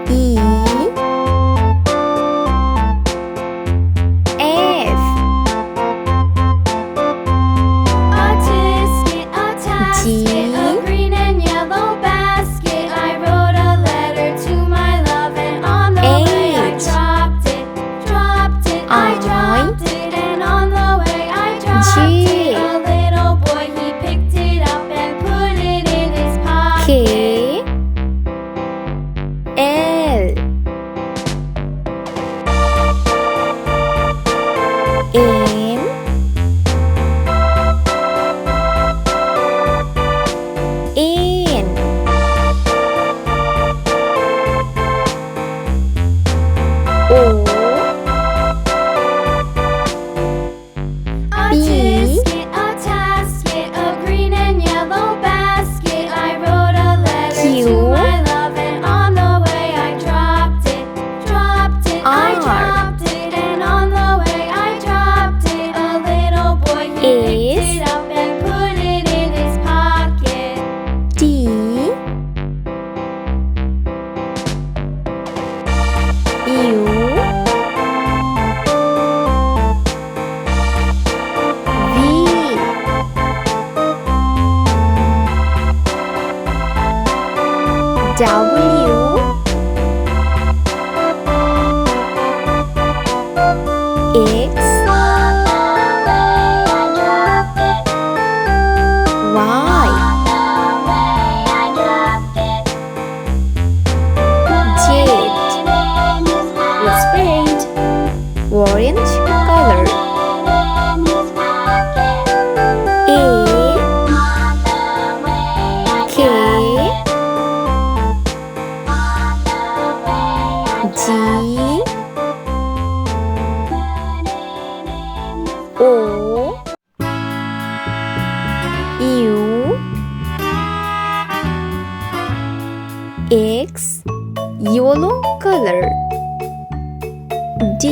E F A tisket, a tasket, G a green and yellow basket. I wrote a letter to my love, and on the way I H dropped it, dropped it. I I dropped it, and on the way I dropped J it. A little boy, he picked it up and put it in his pocket. K L M N O A P tisket, a tasket, a green and yellow basket. I wrote a letter Q to my love, and on the way I dropped it, dropped it. I R dropped it, and on the way I dropped it. A little boy, he picked S it up and put it in his pocket. T U V W X On the way I dropped it, Y on the way I dropped it. Z Let's paint. orange color A K G O U X yellow color D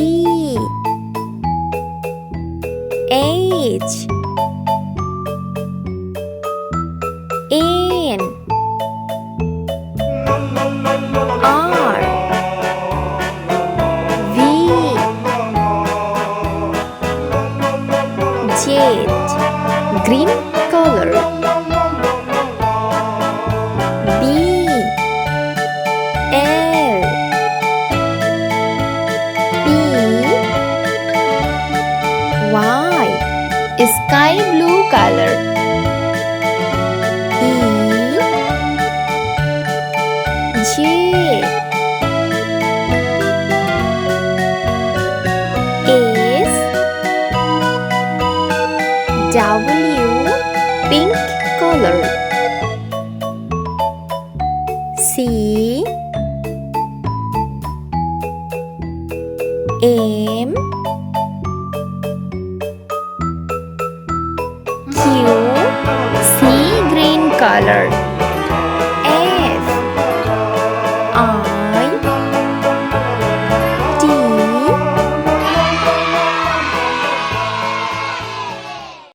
H N R V Z green color B L P Y sky blue color E J S W pink color C M Q sea green color